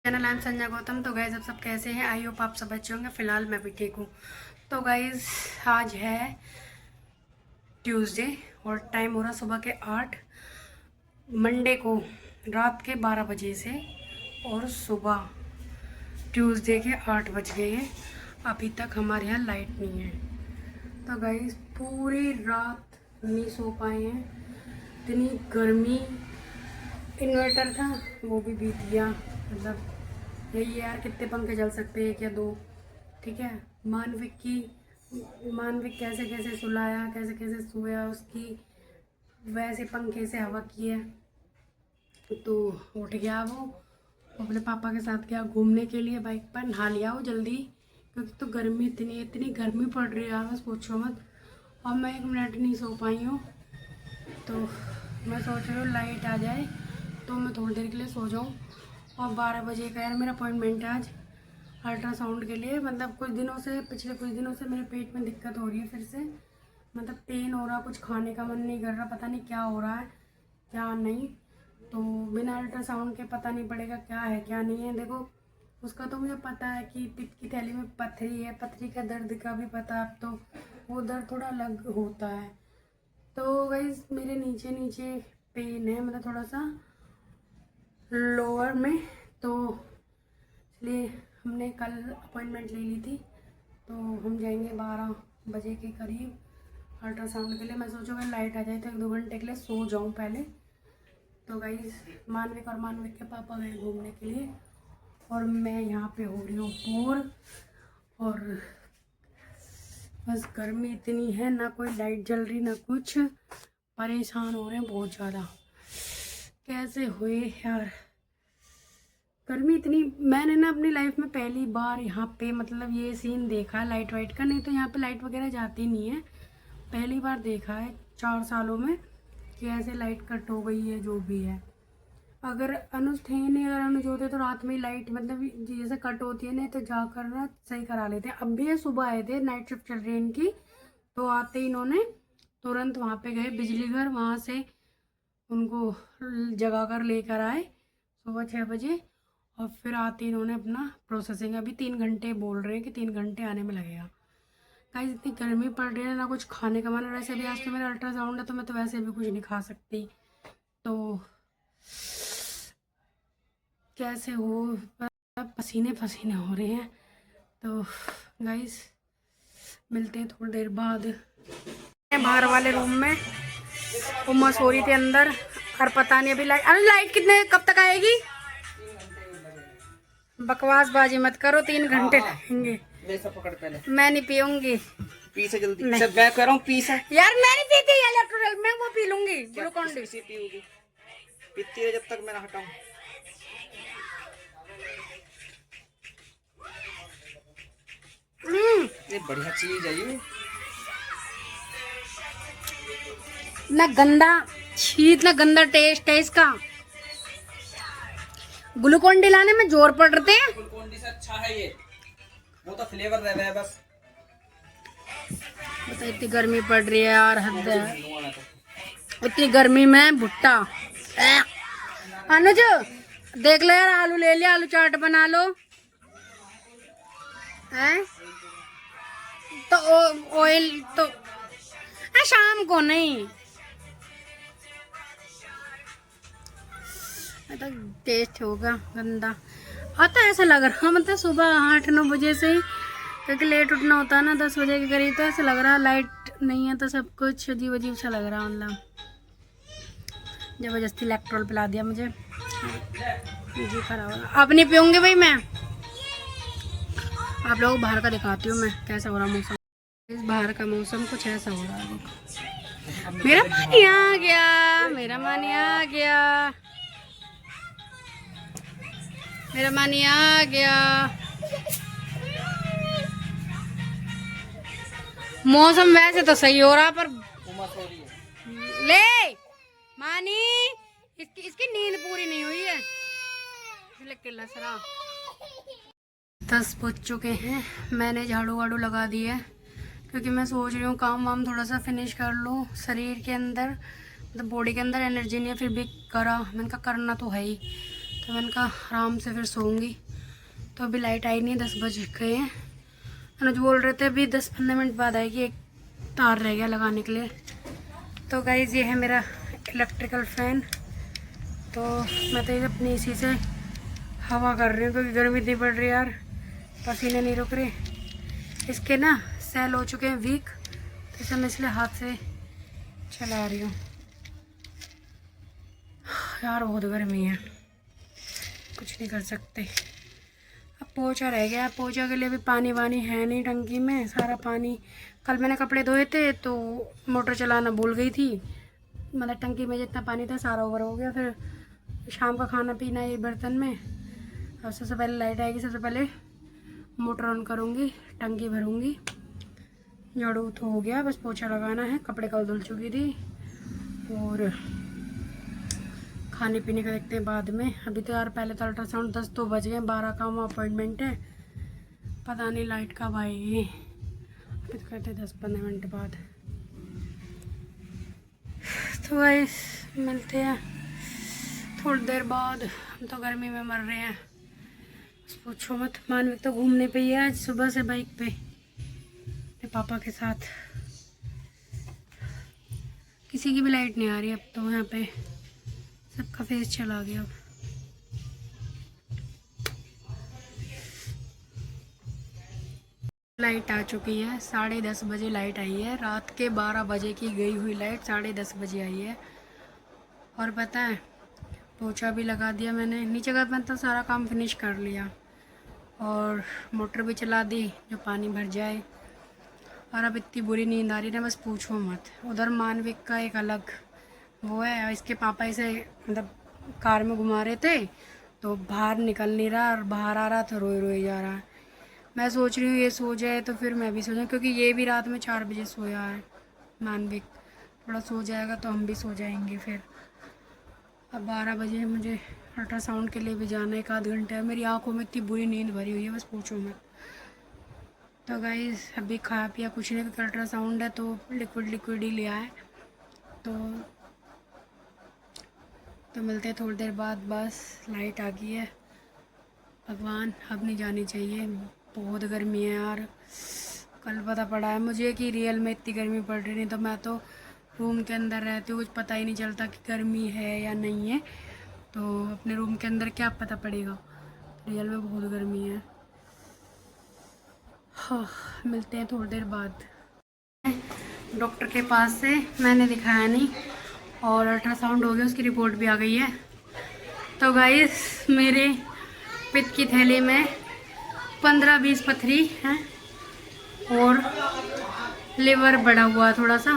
Channel I am Sanjay Gautam. तो guys अब सब कैसे हैं? आई होप आप सब अच्छे होंगे। फिलहाल मैं भी ठीक हूँ। तो गाइज आज है ट्यूसडे और टाइम हो रहा सुबह के 8। मंडे को रात के 12 बजे से और सुबह ट्यूसडे के 8 बज गए हैं। अभी तक हमारे यहाँ लाइट नहीं है। तो गाइज पूरी रात नहीं सो पाए हैं, इतनी गर्मी। इन्वर्टर था वो भी बीत गया। मतलब यही यार, कितने पंखे चल सकते हैं, क्या दो? ठीक है। मानविक कैसे कैसे सुलाया, कैसे कैसे सोया, उसकी वैसे पंखे से हवा की है तो उठ गया वो अपने पापा के साथ गया घूमने के लिए बाइक पर। नहा लिया वो जल्दी, क्योंकि तो गर्मी इतनी इतनी गर्मी पड़ रही है यार, बस पूछो मत। और मैं 1 मिनट नहीं सो पाई हूँ। तो मैं सोच रही हूँ लाइट आ जाए तो मैं थोड़ी देर के लिए सो जाऊँ। और 12 बजे का यार मेरा अपॉइंटमेंट है आज अल्ट्रासाउंड के लिए। मतलब पिछले कुछ दिनों से मेरे पेट में दिक्कत हो रही है फिर से। मतलब पेन हो रहा, कुछ खाने का मन नहीं कर रहा, पता नहीं क्या हो रहा है क्या नहीं। तो बिना अल्ट्रासाउंड के पता नहीं पड़ेगा क्या है क्या नहीं है। देखो उसका तो मुझे पता है कि पित्त की थैली में पथरी है, पथरी का दर्द का भी पता है। अब तो वो दर्द थोड़ा अलग होता है। तो गाइस मेरे नीचे नीचे पेन है, मतलब थोड़ा सा लोअर में। तो इसलिए हमने कल अपॉइंटमेंट ले ली थी। तो हम जाएंगे 12 बजे के करीब अल्ट्रासाउंड के लिए। मैं सोचूँगा लाइट आ जाए तो 1-2 घंटे के लिए सो जाऊँ पहले। तो गाइस मानविक और मानविक के पापा गए घूमने के लिए और मैं यहाँ पे हो रही हूँ बोर। और बस गर्मी इतनी है, ना कोई लाइट जल रही ना कुछ। परेशान हो रहे हैं बहुत ज़्यादा। कैसे हुए यार, गर्मी इतनी। मैंने ना अपनी लाइफ में पहली बार यहाँ पे मतलब ये सीन देखा है लाइट वाइट का। नहीं तो यहाँ पे लाइट वगैरह जाती नहीं है। पहली बार देखा है 4 सालों में कि ऐसे लाइट कट हो गई है जो भी है। अगर अनुज थे नहीं, अगर अनुज होते तो रात में ही लाइट मतलब जैसे कट होती है नहीं तो जाकर ना सही करा लेते हैं। अब भी ये सुबह आए थे, नाइट शिफ्ट चल रही है इनकी। तो आते ही इन्होंने तुरंत वहाँ पे गए बिजली घर, वहाँ से उनको जगा कर लेकर आए सुबह 6 बजे। और फिर आते ही इन्होंने अपना प्रोसेसिंग, अभी 3 घंटे बोल रहे हैं कि 3 घंटे आने में लगेगा। गाइस इतनी गर्मी पड़ रही है ना, कुछ खाने का मन हो रहा है। वैसे भी आज तो मेरा अल्ट्रासाउंड है तो मैं तो वैसे भी कुछ नहीं खा सकती। तो कैसे हो, पसीने पसीने हो रहे हैं। तो गाइस मिलते हैं थोड़ी देर बाद बाहर वाले रूम में। उम्मा सो रही थी अंदर और पता नहीं अभी लाइट, अरे लाइट कितने कब तक आएगी? बकवास बाजी मत करो, 3 घंटे लगेंगे। मैं नहीं पीऊंगी। पी से जल्दी। मैं कह रहा हूँ पी से। यार मैं नहीं पीती इलेक्ट्रोल, मैं वो पी लूंगी ग्लूकोन डी। पीती है जब तक मैं ना हटाऊं। ये बढ़िया चीज है ये। ना गंदा छी, इतना गंदा टेस्ट है इसका। ग्लूकोन डी लाने में जोर पड़ रहे हैं। ग्लूकोन डी से अच्छा है ये, वो तो फ्लेवर रह है बस। बता इतनी गर्मी पड़ रही है यार, हद है। इतनी गर्मी में भुट्टा। अनुज देख लो यार, आलू ले लिया, आलू चाट बना लो। हैं तो ऑयल तो शाम को नहीं। तो टेस्ट होगा गंदा आता, ऐसा लग रहा। मतलब सुबह 8-9 बजे से ही, क्योंकि लेट उठना होता है ना 10 बजे के करीब। तो ऐसा लग रहा लाइट नहीं है तो सब कुछ अजीब अजीब सा लग रहा। मतलब जबरदस्ती इलेक्ट्रोल पिला दिया मुझे, जी खराब हो रहा। अब नहीं पीऊँगी भाई मैं। आप लोगों को बाहर का दिखाती हूँ मैं कैसा हो रहा मौसम। इस बाहर का मौसम कुछ ऐसा हो रहा है। देखो मेरा मानी आ गया, मेरा मानी आ गया, मेरा मानी आ गया। मौसम वैसे तो सही हो रहा पर ले मानी इसकी नींद पूरी नहीं हुई है। 10 बज चुके हैं। मैंने झाड़ू वाड़ू लगा दी है क्योंकि मैं सोच रही हूँ काम वाम थोड़ा सा फिनिश कर लूँ। शरीर के अंदर मतलब बॉडी के अंदर एनर्जी नहीं है, फिर भी करा मैंने कहा करना तो है ही। तो मैंने कहा आराम से फिर सोऊंगी। तो अभी लाइट आई नहीं है, 10 बज गए हैं। अनुज बोल रहे थे अभी 10-15 मिनट बाद आएगी, एक तार रह गया लगाने के लिए। तो गाइस ये है मेरा इलेक्ट्रिकल फ़ैन। तो मैं तो अपनी इसी से हवा कर रही हूँ क्योंकि गर्मी इतनी पड़ रही है यार, पसीने नहीं रुक रहे। इसके ना सेल हो चुके हैं वीक, तो इसे मैं इसलिए हाथ से चला रही हूँ। यार बहुत गर्मी है, कुछ नहीं कर सकते। अब पोछा रह गया, पोछा के लिए भी पानी वानी है नहीं टंकी में, सारा पानी। कल मैंने कपड़े धोए थे तो मोटर चलाना भूल गई थी, मतलब टंकी में जितना पानी था सारा ओवर हो गया। फिर शाम का खाना पीना ये बर्तन में। अब सबसे पहले लाइट आएगी, सबसे पहले मोटर ऑन करूँगी, टंकी भरूँगी। झाड़ू तो हो गया, बस पोछा लगाना है। कपड़े कल धुल चुकी थी। और खाने पीने का देखते हैं बाद में। अभी तो यार पहले तो अल्ट्रासाउंड 10 तो बज गए, 12 का वहाँ अपॉइंटमेंट है। पता नहीं लाइट कब आएगी, अभी तो कहते हैं 10-15 मिनट बाद। तो गाइस मिलते हैं थोड़ी देर बाद। हम तो गर्मी में मर रहे हैं, बस पूछो मत। मानविक तो घूमने पे ही है आज सुबह से बाइक पे अपने पापा के साथ। किसी की भी लाइट नहीं आ रही अब तो, यहाँ पे सबका फेस चला गया। लाइट आ चुकी है, 10:30 बजे लाइट आई है। रात के 12 बजे की गई हुई लाइट 10:30 बजे आई है। और पता है पोछा भी लगा दिया मैंने, नीचे का मैं तो सारा काम फिनिश कर लिया। और मोटर भी चला दी जो पानी भर जाए। और अब इतनी बुरी नींद आ रही है, बस पूछो मत। उधर मानविक का एक अलग वो है, इसके पापा इसे मतलब कार में घुमा रहे थे तो बाहर निकल नहीं रहा, और बाहर आ रहा तो रोए रोए जा रहा है। मैं सोच रही हूँ ये सो जाए तो फिर मैं भी सो जाऊँ, क्योंकि ये भी रात में 4 बजे सोया है। मानविक थोड़ा सो जाएगा तो हम भी सो जाएंगे। फिर अब 12 बजे मुझे अल्ट्रासाउंड के लिए भी जाना है, 1 आध घंटे। मेरी आंखों में इतनी बुरी नींद भरी हुई है, बस पूछो मत। तो गाइस अभी खा पिया कुछ नहीं, क्योंकि अल्ट्रासाउंड है तो लिक्विड ही लिया है। तो मिलते हैं थोड़ी देर बाद। बस लाइट आ गई है। भगवान अब नहीं जानी चाहिए, बहुत गर्मी है यार। कल पता पड़ा है मुझे कि रियल में इतनी गर्मी पड़ रही, नहीं तो मैं तो रूम के अंदर रहती हूँ, कुछ पता ही नहीं चलता कि गर्मी है या नहीं है। तो अपने रूम के अंदर क्या पता पड़ेगा, रियल में बहुत गर्मी है। हाँ मिलते हैं थोड़ी देर बाद। डॉक्टर के पास से मैंने दिखाया नहीं, और अल्ट्रासाउंड हो गया, उसकी रिपोर्ट भी आ गई है। तो गाइस मेरे पित्त की थैली में 15-20 पथरी हैं, और लिवर बढ़ा हुआ थोड़ा सा।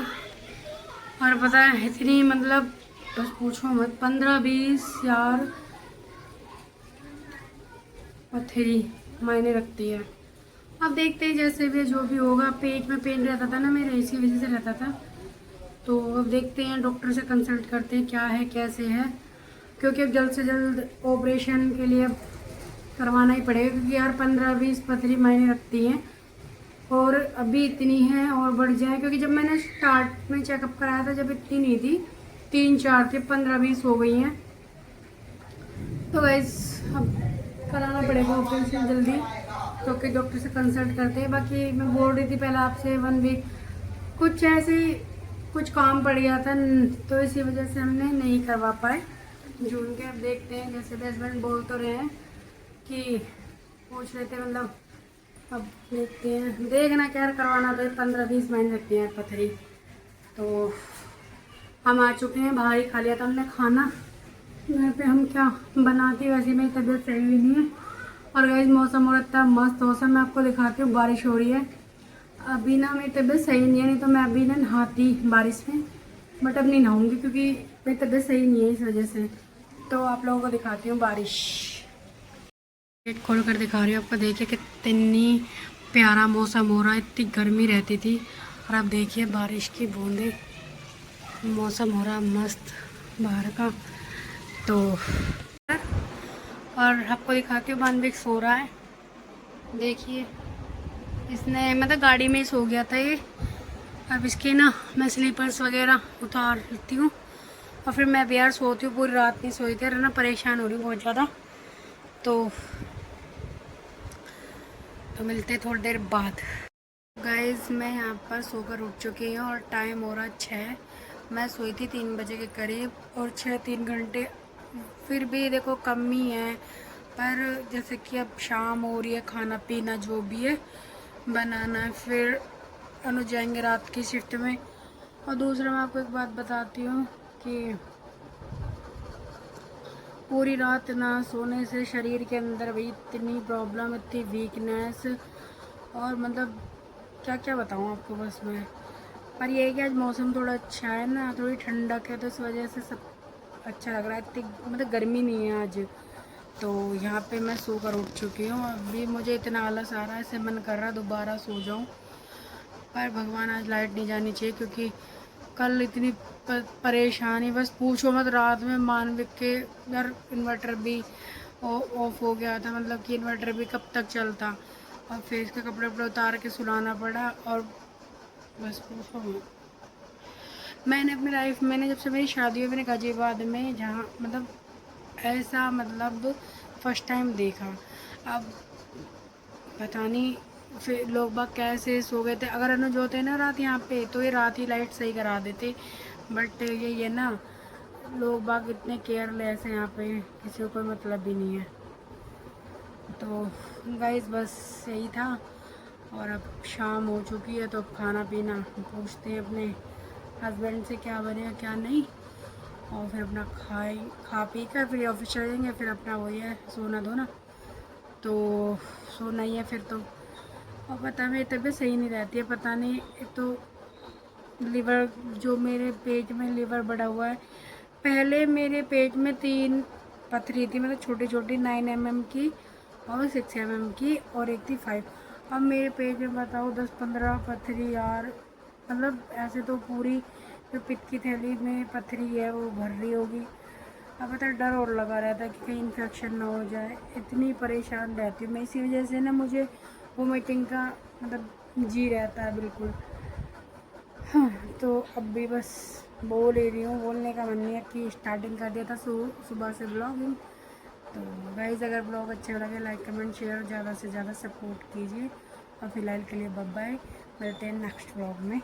और पता है इतनी मतलब बस पूछो मत, 15-20 यार पथरी मायने रखती है। अब देखते हैं जैसे भी जो भी होगा। पेट में पेन रहता था ना मेरे, इसी वजह से रहता था। तो अब देखते हैं, डॉक्टर से कंसल्ट करते हैं क्या है कैसे है, क्योंकि अब जल्द से जल्द ऑपरेशन के लिए करवाना ही पड़ेगा। क्योंकि यार 15-20 पथरी मायने रखती हैं, और अभी इतनी है और बढ़ जाए। क्योंकि जब मैंने स्टार्ट में चेकअप कराया था जब इतनी नहीं थी, 3-4 थी, 15-20 हो गई हैं। तो गाइस अब कराना पड़ेगा ऑपरेशन जल्दी, क्योंकि डॉक्टर से कंसल्ट करते हैं। बाकी मैं बोल रही थी पहले आपसे 1 वीक कुछ ऐसे कुछ काम पड़ गया था, तो इसी वजह से हमने नहीं करवा पाए जून के। अब देखते हैं, जैसे भी हस्बैंड बोल तो रहे हैं कि पूछ रहे थे, मतलब अब देखते हैं। देखना क्या करवाना तो 15-20 महीने लगती हैं पथरी। तो हम आ चुके हैं, बाहर ही खा लिया था हमने खाना। घर पे हम क्या बनाती, वैसे मेरी तबीयत सही हुई नहीं है। और गाइस मौसम और इतना मस्त मौसम, मैं आपको दिखाती हूँ। बारिश हो रही है अभी ना, मेरी तबीयत सही नहीं है, नहीं तो मैं अभी ना नहाती बारिश में, बट अब नहीं नहाऊंगी क्योंकि मेरी तबीयत सही नहीं है इस वजह से। तो आप लोगों को दिखाती हूँ बारिश। गेट खोल कर दिखा रही हूँ आपको, देखिए कितनी प्यारा मौसम हो रहा है। इतनी गर्मी रहती थी और अब देखिए बारिश की बूंदें, मौसम हो रहा मस्त बाहर का। तो और आपको दिखाती हूँ मानविक सो रहा है, देखिए इसने मतलब गाड़ी में ही सो गया था ये। अब इसके ना मैं स्लीपर्स वगैरह उतार लेती हूँ, और फिर मैं भी यार सोती हूँ। पूरी रात नहीं सोई थी, ना परेशान हो रही हूँ बहुत ज़्यादा। तो मिलते हैं थोड़ी देर बाद। गाइस मैं यहाँ पर सोकर उठ चुकी हूँ और टाइम हो रहा 6। मैं सोई थी 3 बजे के करीब और 3 घंटे फिर भी देखो कम ही है। पर जैसे कि अब शाम हो रही है, खाना पीना जो भी है बनाना है, फिर अनु जाएंगे रात की शिफ्ट में। और दूसरा मैं आपको एक बात बताती हूँ कि पूरी रात ना सोने से शरीर के अंदर भी इतनी प्रॉब्लम, इतनी वीकनेस, और मतलब क्या क्या बताऊँ आपको बस मैं। पर ये है कि आज मौसम थोड़ा अच्छा है ना, थोड़ी ठंडक है, तो इस वजह से सब अच्छा लग रहा है। इतनी मतलब गर्मी नहीं है आज। तो यहाँ पे मैं सोकर उठ चुकी हूँ। अभी मुझे इतना आलस आ रहा है, ऐसे मन कर रहा है दोबारा सो जाऊँ, पर भगवान आज लाइट नहीं जानी चाहिए, क्योंकि कल इतनी परेशानी बस पूछो मत। रात में मानविक के यार इन्वर्टर भी ऑफ हो गया था, मतलब कि इन्वर्टर भी कब तक चलता, और फेस के कपड़े वपड़े उतार के सुलाना पड़ा। और बस पूछो मत। मैंने अपनी लाइफ में जब से मेरी शादी हुई, मैंने गाजियाबाद में जहाँ मतलब ऐसा मतलब फर्स्ट टाइम देखा। अब पता नहीं फिर लोग बाग कैसे सो गए थे। अगर अनुज होते ना रात यहाँ पे, तो ये रात ही लाइट सही करा देते। बट ये ना, लोग बाग इतने केयरलेस हैं यहाँ पे, किसी को कोई मतलब भी नहीं है। तो गाइस बस यही था। और अब शाम हो चुकी है, तो अब खाना पीना पूछते हैं अपने हस्बैंड से क्या बनेगा क्या नहीं, और फिर अपना खा पी कर फिर ऑफिस चले जाएंगे। फिर अपना वही है, सोना धोना, तो सोना ही है फिर तो। और पता मेरी तबीयत सही नहीं रहती है, पता नहीं। एक तो लिवर, जो मेरे पेट में लिवर बढ़ा हुआ है। पहले मेरे पेट में 3 पथरी थी, मतलब छोटी छोटी 9 mm की और 6 mm की, और एक थी 5। अब मेरे पेट में बताओ 10-15 पथरी यार। मतलब ऐसे तो पूरी जो पित्त की थैली में पथरी है वो भर रही होगी। अब पता डर और लगा रहता है कि कहीं इन्फेक्शन ना हो जाए। इतनी परेशान रहती हूँ मैं, इसी वजह से ना मुझे वोमिटिंग का मतलब जी रहता है बिल्कुल। हाँ, तो अब भी बस बोल ही रही हूँ, बोलने का मन नहीं है कि स्टार्टिंग कर दिया था सुबह से ब्लॉगिंग। तो गाइज़ अगर ब्लॉग अच्छे लगे लाइक कमेंट शेयर ज़्यादा से ज़्यादा सपोर्ट कीजिए। और फिलहाल के लिए बाय बाय, मिलते हैं नेक्स्ट ब्लॉग में।